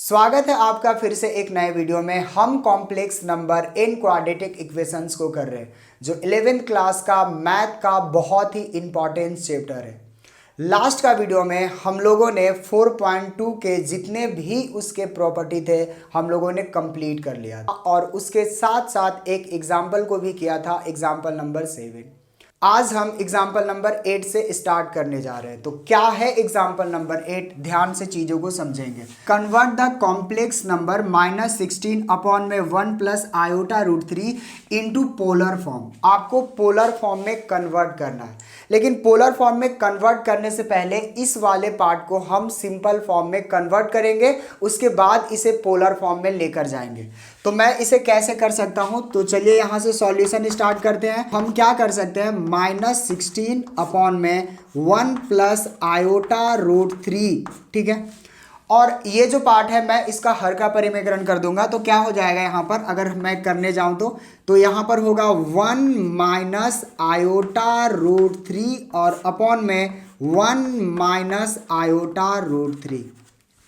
स्वागत है आपका फिर से एक नए वीडियो में। हम complex number in quadratic equations को कर रहे हैं, जो 11th क्लास का मैथ का बहुत ही इंपॉर्टेंट चैप्टर है। लास्ट का वीडियो में हम लोगों ने 4.2 के जितने भी उसके प्रॉपर्टी थे हम लोगों ने कंप्लीट कर लिया था, और उसके साथ साथ एक एग्जाम्पल को भी किया था, एग्जाम्पल नंबर 7। आज हम एग्जाम्पल नंबर 8 से स्टार्ट करने जा रहे हैं। तो क्या है एग्जाम्पल नंबर 8, ध्यान से चीजों को समझेंगे। Convert the complex number -16 upon में 1 plus iota root 3 into polar form. आपको पोलर फॉर्म में कन्वर्ट करना है, लेकिन पोलर फॉर्म में कन्वर्ट करने से पहले इस वाले पार्ट को हम सिंपल फॉर्म में कन्वर्ट करेंगे, उसके बाद इसे पोलर फॉर्म में लेकर जाएंगे। तो मैं इसे कैसे कर सकता हूं, तो चलिए यहां से सॉल्यूशन स्टार्ट करते हैं। हम क्या कर सकते हैं, -16 अपॉन में 1 प्लस आयोटा रूट 3, ठीक है। और ये जो पार्ट है मैं इसका हर का परिमेकरण कर दूंगा, तो क्या हो जाएगा यहाँ पर, अगर मैं करने जाऊं तो यहाँ पर होगा 1 माइनस आयोटा रूट 3 और अपॉन में 1 माइनस आयोटा रूट 3,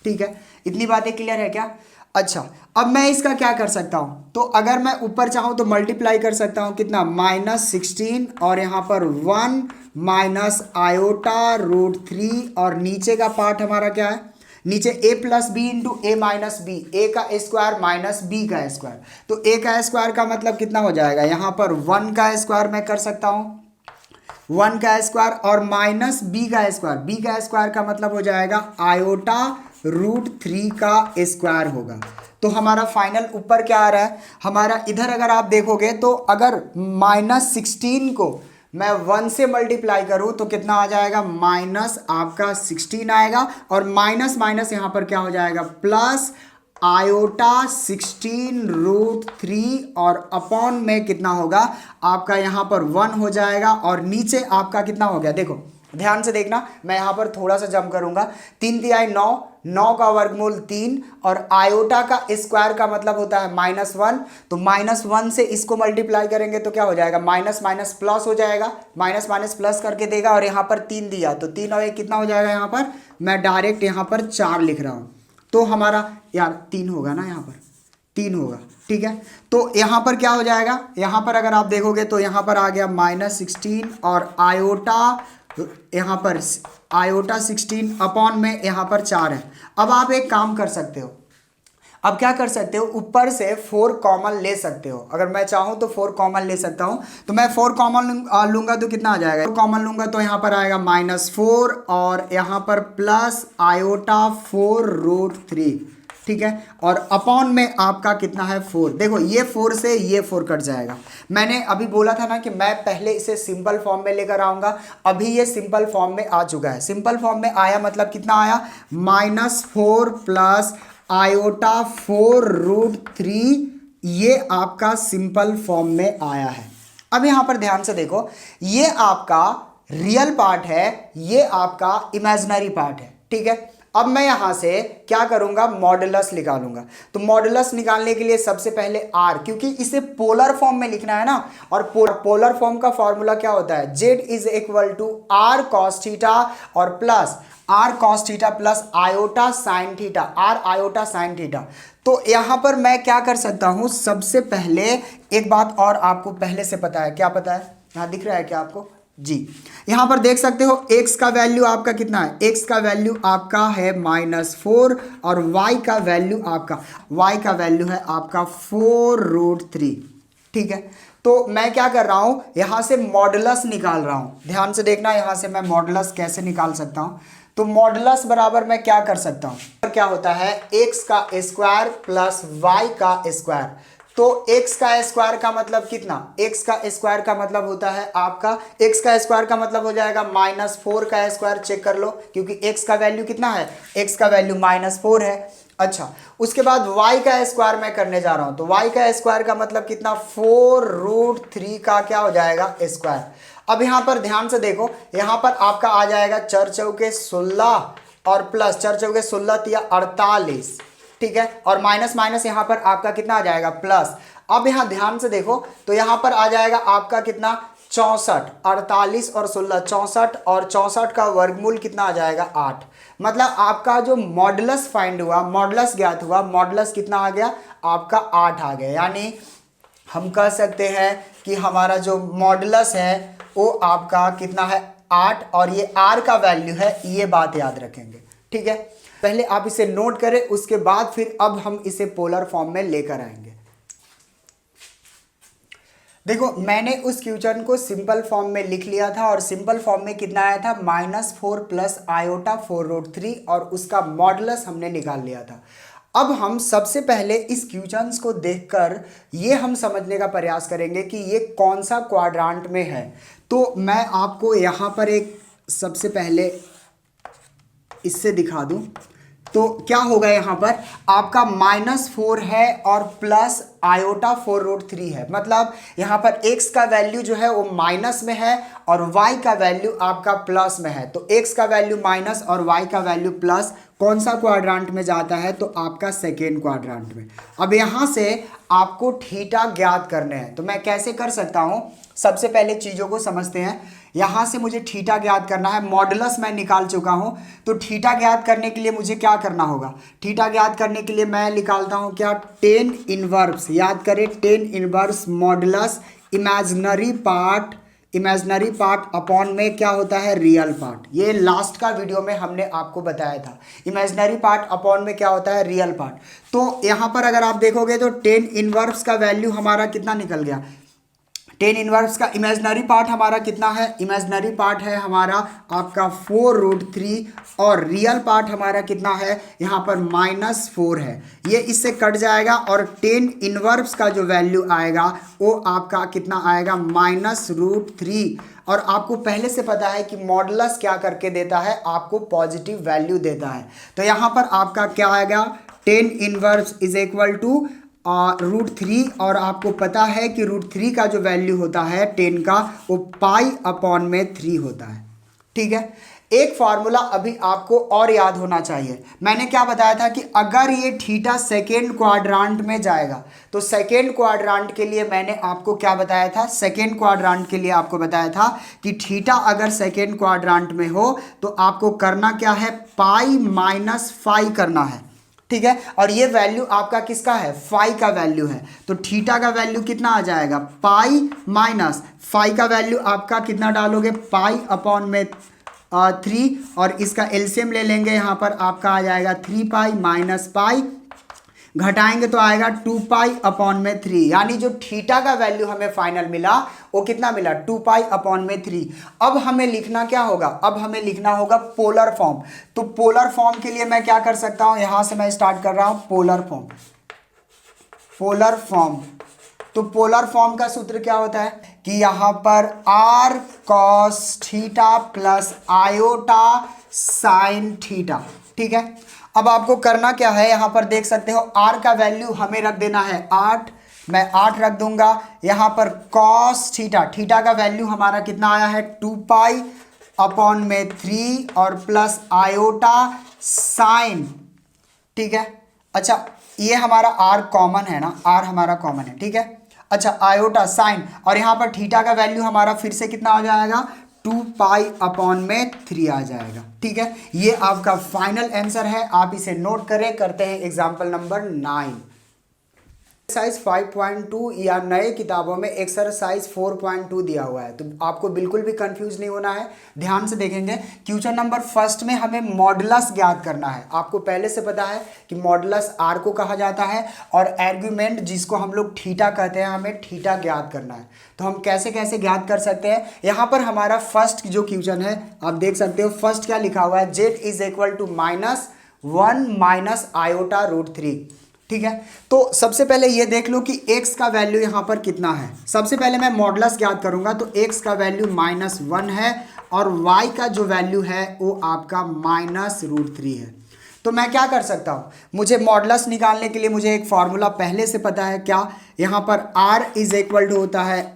ठीक है। इतनी बातें क्लियर है क्या? अच्छा, अब मैं इसका क्या कर सकता हूं, तो अगर मैं ऊपर चाहूं तो मल्टीप्लाई कर सकता हूं, कितना, -16 और यहां पर 1 माइनस आयोटा रूट 3, और नीचे का पार्ट हमारा क्या है, नीचे a plus B into A minus B, A का स्क्वायर माइनस बी का स्क्वायर। तो a का स्क्वायर का मतलब कितना हो जाएगा, यहां पर 1 का स्क्वायर मैं कर सकता हूं, 1 का स्क्वायर, और माइनस बी का स्क्वायर, बी का स्क्वायर का मतलब हो जाएगा आयोटा रूट 3 का स्क्वायर होगा। तो हमारा फाइनल ऊपर क्या आ रहा है हमारा, इधर अगर आप देखोगे तो अगर -16 को मैं 1 से मल्टीप्लाई करूं तो कितना आ जाएगा, माइनस आपका 16 आएगा, और माइनस माइनस यहां पर क्या हो जाएगा, प्लस आयोटा 16 रूट 3, और अपॉन में कितना होगा आपका, यहां पर 1 हो जाएगा, और नीचे आपका कितना हो गया, देखो ध्यान से देखना, मैं यहां पर थोड़ा सा जंप करूंगा। 3 तिहाई 9, 9 का वर्गमूल 3, और आयोटा का स्क्वायर का मतलब होता है -1, तो -1 से इसको मल्टीप्लाई करेंगे तो क्या हो जाएगा, माइनस माइनस प्लस हो जाएगा, माइनस माइनस प्लस करके देगा, और यहाँ पर 3 दिया तो 3 और 1 कितना हो जाएगा, यहाँ पर मैं डायरेक्ट यहाँ पर 4 लिख रहा हूँ, तो हमारा यार 3 होगा ना, यहाँ पर 3 होगा, ठीक है। तो यहाँ पर क्या हो जाएगा, यहाँ पर अगर आप देखोगे तो यहाँ पर आ गया -16 और आयोटा, यहाँ पर आयोटा 16 अपॉन में यहाँ पर 4 है। अब आप एक काम कर सकते हो, अब क्या कर सकते हो, ऊपर से 4 कॉमन ले सकते हो। अगर मैं चाहूँ तो 4 कॉमन ले सकता हूँ, तो मैं 4 कॉमन लूंगा तो कितना आ जाएगा, 4 कॉमन लूंगा तो यहाँ पर आएगा -4, और यहाँ पर प्लस आयोटा 4 रूट 3, ठीक है, और अपॉन में आपका कितना है 4। देखो ये 4 से ये 4 कट जाएगा। मैंने अभी बोला था ना कि मैं पहले इसे सिंपल फॉर्म में लेकर आऊंगा, अभी ये सिंपल फॉर्म में आ चुका है। सिंपल फॉर्म में आया मतलब कितना आया, -4 प्लस आयोटा 4 रूट 3, ये आपका सिंपल फॉर्म में आया है। अब यहां पर ध्यान से देखो, ये आपका रियल पार्ट है, ये आपका इमेजिनरी पार्ट है, ठीक है। अब मैं यहां से क्या करूंगा, मॉडुलस निकालूंगा। तो मॉडुलस निकालने के लिए सबसे पहले r, क्योंकि इसे पोलर फॉर्म में लिखना है ना, और पोलर फॉर्म का फॉर्मूला क्या होता है, z is equal to r cos theta और plus r cos theta plus iota sine theta, r iota sine theta. तो यहां पर मैं क्या कर सकता हूं, सबसे पहले एक बात और आपको पहले से पता है, क्या पता है, यहां दिख रहा है क्या आपको जी, यहां पर देख सकते हो x का वैल्यू आपका कितना है, x का वैल्यू आपका है -4, और y का वैल्यू है आपका 4 रूट 3, ठीक है। तो मैं क्या कर रहा हूं, यहां से मॉडुलस निकाल रहा हूं। ध्यान से देखना, यहां से मैं मॉडुलस कैसे निकाल सकता हूं, तो मॉडुलस बराबर मैं क्या कर सकता हूं, क्या होता है, x का स्क्वायर प्लस y का स्क्वायर। तो x का स्क्वायर का मतलब कितना, x का स्क्वायर का मतलब होता है आपका, x का स्क्वायर का मतलब हो जाएगा -4 का स्क्वायर, चेक कर लो, क्योंकि x का वैल्यू कितना है, x का वैल्यू -4 है। अच्छा, उसके बाद y का स्क्वायर मैं करने जा रहा हूं, तो y का स्क्वायर का मतलब कितना, 4 रूट 3 का क्या हो जाएगा, स्क्वायर। अब यहां पर ध्यान से देखो, यहां पर आपका आ जाएगा 4 चौके 16 और प्लस 4 चौके 16 तिया 48, ठीक है, और माइनस माइनस यहां पर आपका कितना आ जाएगा, प्लस। अब यहां ध्यान से देखो तो यहां पर आ जाएगा आपका कितना, 64, 48 और 16 64, और 64 का वर्गमूल कितना आ जाएगा 8। मतलब आपका जो मॉडुलस फाइंड हुआ, मॉडुलस ज्ञात हुआ, मॉडुलस कितना आ गया आपका 8 आ गया। यानी हम कह सकते हैं कि हमारा जो मॉडुलस है वो आपका कितना है 8, और ये r का वैल्यू है, ये बात याद रखेंगे। ठीक है, पहले आप इसे नोट करें, उसके बाद फिर अब हम इसे पोलर फॉर्म में लेकर आएंगे। देखो मैंने उस क्वेश्चन को सिंपल फॉर्म में लिख लिया था, और सिंपल फॉर्म में कितना आया था -4 प्लस आयोटा 4√3, और उसका मॉडुलस हमने निकाल लिया था। अब हम सबसे पहले इस क्वेश्चन को देखकर ये हम समझने का प्रयास करेंगे कि ये कौन सा क्वाड्रांट में है। तो मैं आपको यहाँ पर एक सबसे पहले इससे दिखा दूं, तो क्या होगा यहाँ पर आपका -4 है और प्लस आयोटा 4√3 है। मतलब यहाँ पर x का वैल्यू जो है वो माइनस में है और y का वैल्यू आपका प्लस में है। तो x का वैल्यू माइनस और y का वैल्यू प्लस कौन सा क्वाड्रांट में जाता है, तो आपका सेकेंड क्वाड्रांट में। अब यहाँ से आपको थीटा ज्ञात करने हैं, तो मैं कैसे कर सकता हूँ, सबसे पहले चीज़ों को समझते हैं। यहाँ से मुझे थीटा ज्ञात करना है, मॉडुलस मैं निकाल चुका हूँ, तो थीटा ज्ञात करने के लिए मुझे क्या करना होगा, थीटा ज्ञात करने के लिए मैं निकालता हूँ क्या, tan इनवर्स। याद करें tan inverse modulus imaginary part upon में क्या होता है रियल पार्ट। ये लास्ट का वीडियो में हमने आपको बताया था, इमेजिनरी पार्ट अपॉन में क्या होता है रियल पार्ट। तो यहाँ पर अगर आप देखोगे तो tan इनवर्स का वैल्यू हमारा कितना निकल गया, tan इनवर्स का इमेजिनरी पार्ट हमारा कितना है, इमेजिनरी पार्ट है हमारा आपका 4√3, और रियल पार्ट हमारा कितना है यहाँ पर -4 है। ये इससे कट जाएगा और tan इनवर्स का जो वैल्यू आएगा वो आपका कितना आएगा -√3। और आपको पहले से पता है कि मॉडुलस क्या करके देता है, आपको पॉजिटिव वैल्यू देता है। तो यहाँ पर आपका क्या आएगा, tan inverse is equal to √3, और आपको पता है कि √3 का जो वैल्यू होता है 10 का वो π/3 होता है। ठीक है, एक फार्मूला अभी आपको और याद होना चाहिए। मैंने क्या बताया था कि अगर ये थीटा सेकेंड क्वाड्रांट में जाएगा, तो सेकेंड क्वाड्रांट के लिए मैंने आपको क्या बताया था, सेकेंड क्वाड्रांट के लिए आपको बताया था कि थीटा अगर सेकेंड क्वाड्रांट में हो तो आपको करना क्या है, π-φ करना है। ठीक है, और ये वैल्यू आपका किसका है, फाई का वैल्यू है। तो थीटा का वैल्यू कितना आ जाएगा, π-φ का वैल्यू आपका कितना डालोगे, π/3, और इसका एलसीएम ले लेंगे, यहाँ पर आपका आ जाएगा 3π - π, घटाएंगे तो आएगा 2π/3। यानी जो थीटा का वैल्यू हमें फाइनल मिला वो कितना मिला, 2π/3। अब हमें लिखना क्या होगा, अब हमें लिखना होगा पोलर फॉर्म। तो पोलर फॉर्म के लिए मैं क्या कर सकता हूं, यहां से मैं स्टार्ट कर रहा हूं पोलर फॉर्म। तो पोलर फॉर्म का सूत्र क्या होता है कि यहां पर r cos theta plus iota sine theta. ठीक है, अब आपको करना क्या है, यहां पर देख सकते हो r का वैल्यू हमें रख देना है 8, मैं 8 रख दूंगा। यहां पर cos थीटा का वैल्यू हमारा कितना आया है 2π/3, और प्लस आयोटा साइन। ठीक है, अच्छा ये हमारा r कॉमन है ना, r हमारा कॉमन है। ठीक है, अच्छा आयोटा साइन, और यहाँ पर थीटा का वैल्यू हमारा फिर से कितना आ जाएगा, 2π/3 आ जाएगा। ठीक है, ये आपका फाइनल आंसर है, आप इसे नोट करें। करते हैं एग्जांपल नंबर 9। एक्सरसाइज 5.2 या नए किताबों में एक्सरसाइज 4.2 दिया हुआ है, तो आपको बिल्कुल भी कंफ्यूज नहीं होना है, ध्यान से देखेंगे। क्वेश्चन नंबर फर्स्ट में हमें मॉडुलस ज्ञात करना है। आपको पहले से पता है कि मॉडुलस r को कहा जाता है, और आर्गुमेंट जिसको हम लोग थीटा कहते हैं, हमें थीटा ज्ञात करना है। तो हम कैसे कैसे ज्ञात कर सकते हैं, यहाँ पर हमारा फर्स्ट जो क्वेश्चन है आप देख सकते हो, फर्स्ट क्या लिखा हुआ है, z is equal to -1 - iota √3। ठीक है, तो सबसे पहले ये देख लो कि x का वैल्यू यहाँ पर कितना है। सबसे पहले मैं मॉडुलस ज्ञात करूंगा, तो x का वैल्यू -1 है, और y का जो वैल्यू है वो आपका -√3 है। तो मैं क्या कर सकता हूँ, मुझे मॉडुलस निकालने के लिए मुझे एक फॉर्मूला पहले से पता है, क्या, यहाँ पर r इज इक्वल टू होता है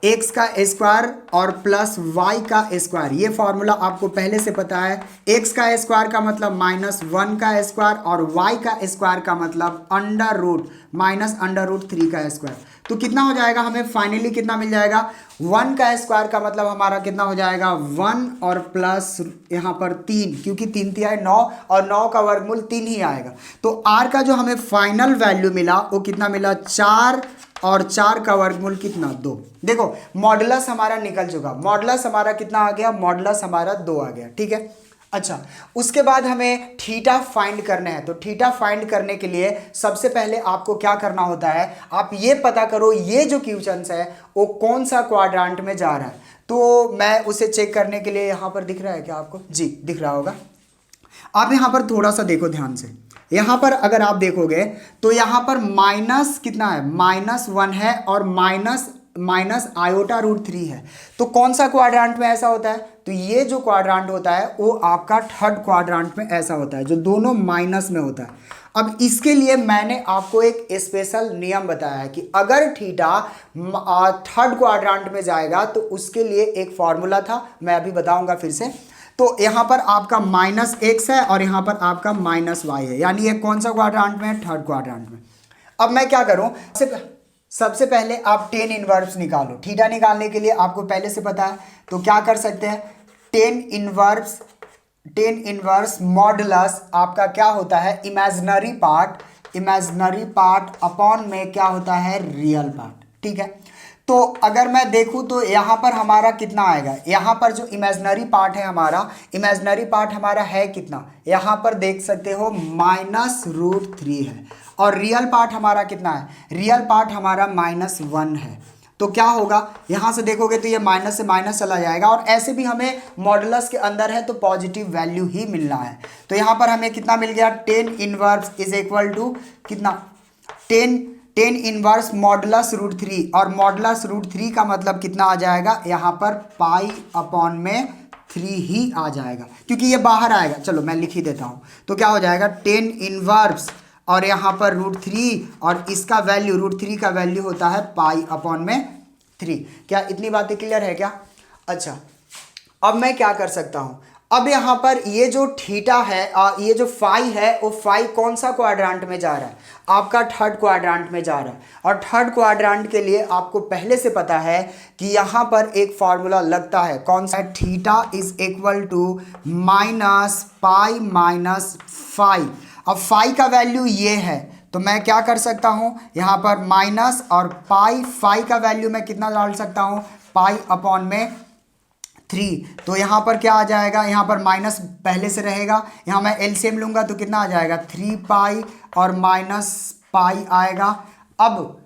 √x का स्क्वायर और प्लस y का स्क्वायर। ये फॉर्मूला आपको पहले से पता है। x का स्क्वायर का मतलब -1 का स्क्वायर, और y का स्क्वायर का मतलब √3 का स्क्वायर। तो कितना हो जाएगा, हमें फाइनली कितना मिल जाएगा, 1 का स्क्वायर का मतलब हमारा कितना हो जाएगा 1 और प्लस यहाँ पर 3, क्योंकि 3 तिहाई 9 और 9 का वर्गमूल 3 ही आएगा। तो आर का जो हमें फाइनल वैल्यू मिला वो कितना मिला 4 और 4 का वर्गमूल कितना 2। देखो मॉडुलस हमारा निकल चुका, मॉडुलस हमारा कितना आ गया, मॉडुलस हमारा 2 आ गया। ठीक है, अच्छा उसके बाद हमें थीटा फाइंड करना है। तो थीटा फाइंड करने के लिए सबसे पहले आपको क्या करना होता है, आप ये पता करो ये जो क्वेश्चन है वो कौन सा क्वाड्रांट में जा रहा है। तो मैं उसे चेक करने के लिए यहाँ पर दिख रहा है क्या आपको, जी दिख रहा होगा। आप यहाँ पर थोड़ा सा देखो ध्यान से, यहाँ पर अगर आप देखोगे तो यहाँ पर माइनस कितना है, -1 है और माइनस आयोटा √3 है। तो कौन सा क्वाड्रांट में ऐसा होता है, तो ये जो क्वाड्रांट होता है वो आपका थर्ड क्वाड्रांट में ऐसा होता है, जो दोनों माइनस में होता है। अब इसके लिए मैंने आपको एक स्पेशल नियम बताया है कि अगर थीटा थर्ड क्वाड्रांट में जाएगा तो उसके लिए एक फॉर्मूला था, मैं अभी बताऊंगा फिर से। तो यहाँ पर आपका -x है और यहाँ पर आपका -y है, यानी ये कौन सा क्वाड्रांट में है, थर्ड क्वाड्रांट में। अब मैं क्या करूं, सबसे पहले आप टेन इनवर्स निकालो। थीटा निकालने के लिए आपको पहले से पता है, तो क्या कर सकते हैं, टेन इनवर्स मॉडुलस आपका क्या होता है, इमेजिनरी पार्ट अपॉन में क्या होता है, रियल पार्ट। ठीक है, तो अगर मैं देखूं तो यहाँ पर हमारा कितना आएगा, यहाँ पर जो इमेजिनरी पार्ट है कितना, यहाँ पर देख सकते हो -√3 है, और रियल पार्ट हमारा कितना है, रियल पार्ट हमारा -1 है। तो क्या होगा, यहाँ से देखोगे तो ये माइनस से माइनस चला जाएगा, और ऐसे भी हमें मॉडुलस के अंदर है तो पॉजिटिव वैल्यू ही मिलना है। तो यहाँ पर हमें कितना मिल गया, tan inverse is equal to कितना, टेन इनवर्स मॉडुलस √3, और मॉडुलस √3 का मतलब कितना आ जाएगा, यहाँ पर π/3 ही आ जाएगा, क्योंकि ये बाहर आएगा। चलो मैं लिख ही देता हूँ, तो क्या हो जाएगा, टेन इनवर्स और यहाँ पर √3, और इसका वैल्यू √3 का वैल्यू होता है π/3। क्या इतनी बातें क्लियर है क्या? अच्छा अब मैं क्या कर सकता हूँ, अब यहाँ पर ये जो थीटा है ये जो फाई है वो फाई कौन सा क्वाड्रांट में जा रहा है, आपका थर्ड क्वाड्रांट में जा रहा है। और थर्ड क्वाड्रांट के लिए आपको पहले से पता है कि यहाँ पर एक फॉर्मूला लगता है, कौन सा, थीटा इज इक्वल टू -π-φ। अब फाई का वैल्यू ये है, तो मैं क्या कर सकता हूँ, यहाँ पर माइनस और फाई का वैल्यू मैं कितना डाल सकता हूँ, π/3। तो यहाँ पर क्या आ जाएगा, यहाँ पर माइनस पहले से रहेगा, यहाँ मैं एलसीएम लूँगा तो कितना आ जाएगा, 3π और -π आएगा। अब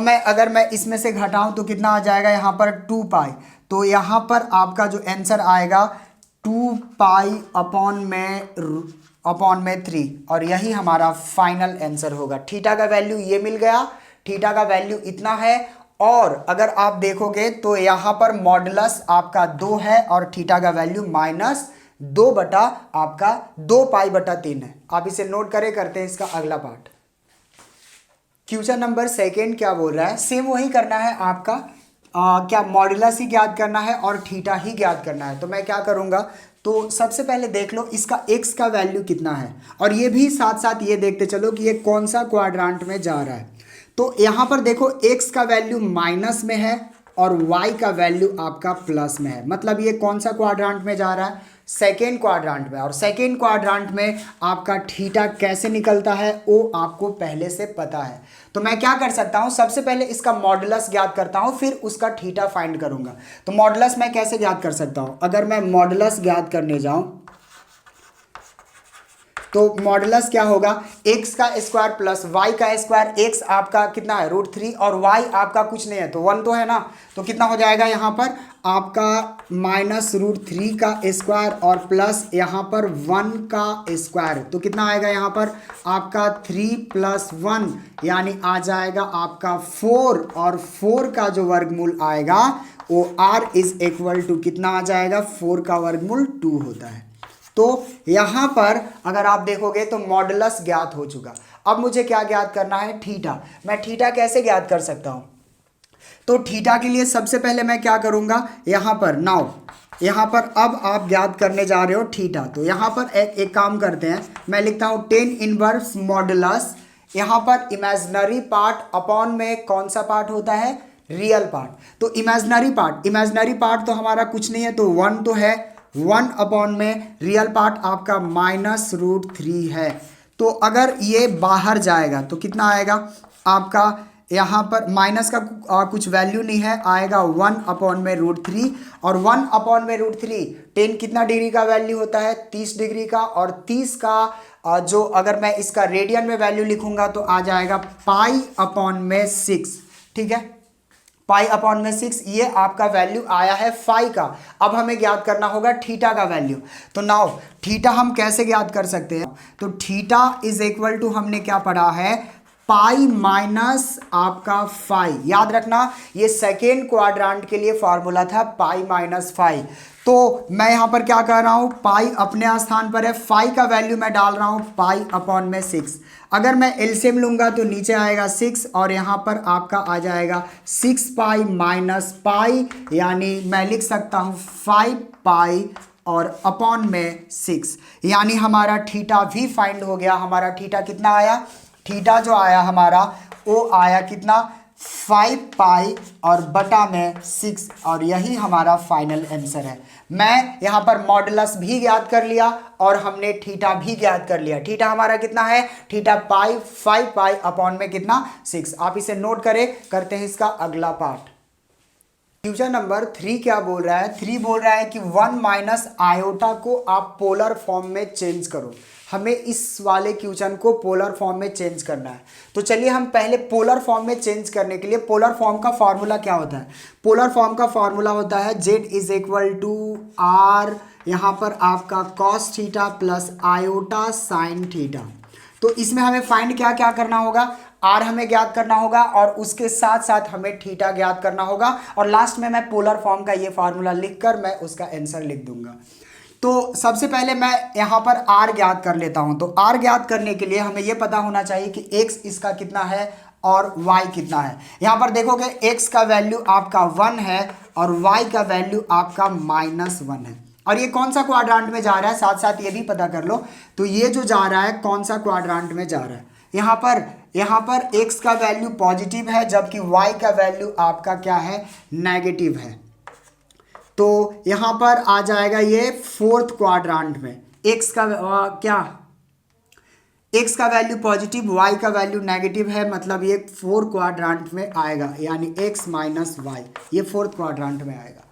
मैं अगर मैं इसमें से घटाऊं तो कितना आ जाएगा, यहाँ पर 2π। तो यहाँ पर आपका जो आंसर आएगा 2π/3, और यही हमारा फाइनल आंसर होगा। थीटा का वैल्यू ये मिल गया, थीटा का वैल्यू इतना है, और अगर आप देखोगे तो यहाँ पर मॉडुलस आपका 2 है और थीटा का वैल्यू -2/3 है। आप इसे नोट करते हैं इसका अगला पार्ट। क्वेश्चन नंबर 2 क्या बोल रहा है, सेम वही करना है आपका, क्या मॉडुलस ही ज्ञात करना है और थीटा ही ज्ञात करना है। तो मैं क्या करूँगा, तो सबसे पहले देख लो इसका x का वैल्यू कितना है, और ये भी साथ साथ ये देखते चलो कि ये कौन सा क्वाड्रांट में जा रहा है। तो यहाँ पर देखो x का वैल्यू माइनस में है और y का वैल्यू आपका प्लस में है, मतलब ये कौन सा क्वाड्रांट में जा रहा है, सेकेंड क्वाड्रांट में। और सेकेंड क्वाड्रांट में आपका थीटा कैसे निकलता है वो आपको पहले से पता है। तो मैं क्या कर सकता हूँ, सबसे पहले इसका मॉडुलस ज्ञात करता हूँ, फिर उसका थीटा फाइंड करूंगा। तो मॉडुलस मैं कैसे ज्ञात कर सकता हूँ, अगर मैं मॉडुलस ज्ञात करने जाऊँ तो मॉडुलस क्या होगा, x का स्क्वायर प्लस y का स्क्वायर। x आपका कितना है, √3, और y आपका कुछ नहीं है तो 1 तो है ना, तो कितना हो जाएगा यहाँ पर आपका -√3 का स्क्वायर और प्लस यहाँ पर 1 का स्क्वायर। तो कितना आएगा यहाँ पर आपका 3 + 1, यानी आ जाएगा आपका 4, और 4 का जो वर्गमूल आएगा वो r इज इक्वल टू कितना आ जाएगा, 4 का वर्गमूल 2 होता है। तो यहाँ पर अगर आप देखोगे तो मॉडुलस ज्ञात हो चुका। अब मुझे क्या ज्ञात करना है, थीटा। मैं थीटा कैसे ज्ञात कर सकता हूँ, तो थीटा के लिए सबसे पहले मैं क्या करूँगा, यहाँ पर नाउ यहाँ पर अब आप ज्ञात करने जा रहे हो थीटा। तो यहाँ पर एक काम करते हैं, मैं लिखता हूँ टेन इनवर्स मॉडुलस, यहाँ पर इमेजिनरी पार्ट अपॉन में कौन सा पार्ट होता है, रियल पार्ट। तो इमेजिनरी पार्ट तो हमारा कुछ नहीं है, तो 1 तो है, 1 अपॉन में रियल पार्ट आपका -√3 है। तो अगर ये बाहर जाएगा तो कितना आएगा आपका, यहाँ पर माइनस का कुछ वैल्यू नहीं है, आएगा 1 अपॉन में √3। और 1 अपॉन में √3, 10 कितना डिग्री का वैल्यू होता है, 30 डिग्री का। और 30 का जो अगर मैं इसका रेडियन में वैल्यू लिखूंगा तो आ जाएगा पाई अपॉन में 6, ठीक है, पाई अपॉन में 6। ये आपका वैल्यू आया है फाई का। अब हमें ज्ञात करना होगा थीटा का वैल्यू। तो नाउ थीटा हम कैसे ज्ञात कर सकते हैं, तो थीटा इज इक्वल टू हमने क्या पढ़ा है, पाई माइनस आपका फाई। याद रखना ये सेकेंड क्वाड्रांट के लिए फॉर्मूला था, पाई माइनस फाई। तो मैं यहाँ पर क्या कर रहा हूँ, पाई अपने स्थान पर है, फाई का वैल्यू मैं डाल रहा हूँ पाई अपॉन में 6। अगर मैं एलसीएम लूंगा तो नीचे आएगा 6 और यहाँ पर आपका आ जाएगा 6 पाई माइनस पाई, यानी मैं लिख सकता हूँ 5 पाई और अपॉन में 6, यानी हमारा थीटा भी फाइंड हो गया। हमारा थीटा कितना आया, थीटा जो आया हमारा वो आया कितना, 5 पाई और बटा में 6, और यही हमारा फाइनल आंसर है। मैं यहाँ पर मॉडुलस भी ज्ञात कर लिया और हमने थीटा भी ज्ञात कर लिया। थीटा हमारा कितना है, थीटा पाई 5 पाई अपॉन में कितना 6। आप इसे नोट करें, करते हैं इसका अगला पार्ट। क्वेश्चन नंबर 3 क्या बोल रहा है, 3 बोल रहा है कि 1 माइनस आयोटा को आप पोलर फॉर्म में चेंज करो। हमें इस वाले क्वेश्चन को पोलर फॉर्म में चेंज करना है। तो चलिए हम पहले पोलर फॉर्म में चेंज करने के लिए, पोलर फॉर्म का फॉर्मूला क्या होता है, पोलर फॉर्म का फॉर्मूला होता है z is equal to r, यहाँ पर आपका cos theta plus iota sine theta. तो इसमें हमें फाइंड क्या क्या करना होगा, आर हमें ज्ञात करना होगा और उसके साथ साथ हमें थीटा ज्ञात करना होगा, और लास्ट में मैं पोलर फॉर्म का ये फार्मूला लिखकर मैं उसका आंसर लिख दूंगा। तो सबसे पहले मैं यहाँ पर आर ज्ञात कर लेता हूँ। तो आर ज्ञात करने के लिए हमें ये पता होना चाहिए कि एक्स इसका कितना है और वाई कितना है। यहाँ पर देखोगे एक्स का वैल्यू आपका 1 है और वाई का वैल्यू आपका -1 है। और ये कौन सा क्वाड्रांट में जा रहा है, साथ साथ ये भी पता कर लो। तो ये जो जा रहा है कौन सा क्वाड्रांट में जा रहा है, यहाँ पर x का वैल्यू पॉजिटिव है जबकि y का वैल्यू आपका क्या है, नेगेटिव है। तो यहाँ पर आ जाएगा ये फोर्थ क्वाड्रांट में, x का x का वैल्यू पॉजिटिव, y का वैल्यू नेगेटिव है, मतलब ये 4 क्वाड्रांट में आएगा, यानी x माइनस वाई, ये 4th क्वाड्रांट में आएगा।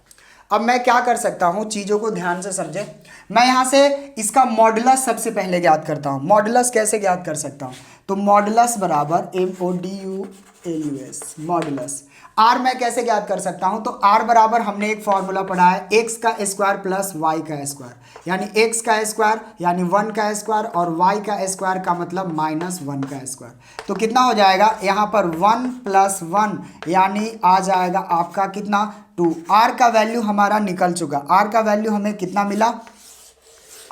अब मैं क्या कर सकता हूँ, चीज़ों को ध्यान से समझे। मैं यहाँ से इसका मॉडुलस सबसे पहले ज्ञात करता हूँ। मॉडुलस कैसे ज्ञात कर सकता हूँ, तो मॉडुलस बराबर MODULUS, मॉडुलस। आर मैं कैसे ज्ञात कर सकता हूँ, तो आर बराबर हमने एक फॉर्मूला पढ़ा है, एक्स का स्क्वायर प्लस वाई का स्क्वायर, यानी एक्स का स्क्वायर यानी 1 का स्क्वायर और वाई का स्क्वायर का मतलब -1 का स्क्वायर। तो कितना हो जाएगा, यहाँ पर 1 + 1 यानी आ जाएगा आपका कितना, 2। आर का वैल्यू हमारा निकल चुका। आर का वैल्यू हमें कितना मिला,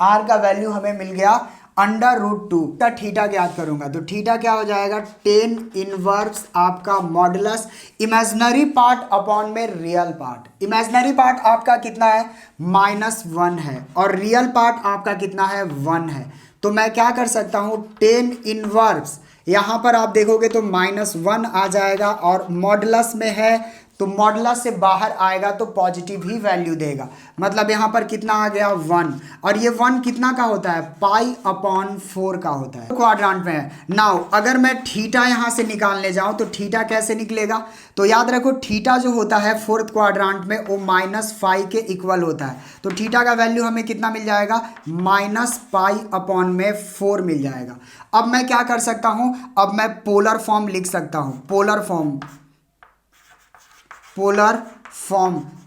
आर का वैल्यू हमें मिल गया √2 का। थीटा ज्ञात करूंगा तो थीटा क्या हो जाएगा, 10 इनवर्स आपका मॉडुलस इमेजिनरी पार्ट अपॉन में रियल पार्ट। इमेजिनरी पार्ट आपका कितना है, -1 है और रियल पार्ट आपका कितना है, 1 है। तो मैं क्या कर सकता हूँ, 10 इनवर्स, यहाँ पर आप देखोगे तो -1 आ जाएगा और मॉडुलस में है तो मॉडुलस से बाहर आएगा तो पॉजिटिव ही वैल्यू देगा, मतलब यहाँ पर कितना आ गया, 1। और ये 1 कितना का होता है, π/4 का होता है, क्वाड्रांट में है। नाउ अगर मैं थीटा यहाँ से निकालने जाऊँ तो थीटा कैसे निकलेगा, तो याद रखो थीटा जो होता है 4th क्वाड्रांट में वो -5 के इक्वल होता है। तो थीटा का वैल्यू हमें कितना मिल जाएगा, -π/4 मिल जाएगा। अब मैं क्या कर सकता हूँ, अब मैं पोलर फॉर्म लिख सकता हूँ, पोलर फॉर्म।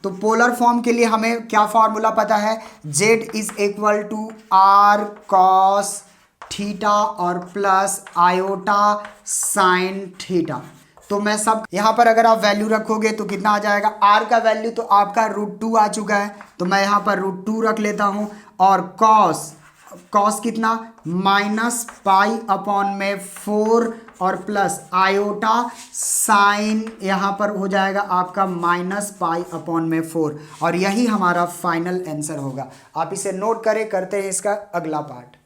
तो पोलर फॉर्म के लिए हमें क्या फॉर्मूला पता है, z is equal to r cos theta और प्लस आयोटा साइन थीटा। तो मैं सब यहाँ पर अगर आप वैल्यू रखोगे तो कितना आ जाएगा, r का वैल्यू तो आपका √2 आ चुका है, तो मैं यहाँ पर √2 रख लेता हूँ। और cos कितना, -π/4 और प्लस आयोटा साइन यहाँ पर हो जाएगा आपका -π/4 और यही हमारा फाइनल आंसर होगा। आप इसे नोट करें, करते हैं इसका अगला पार्ट।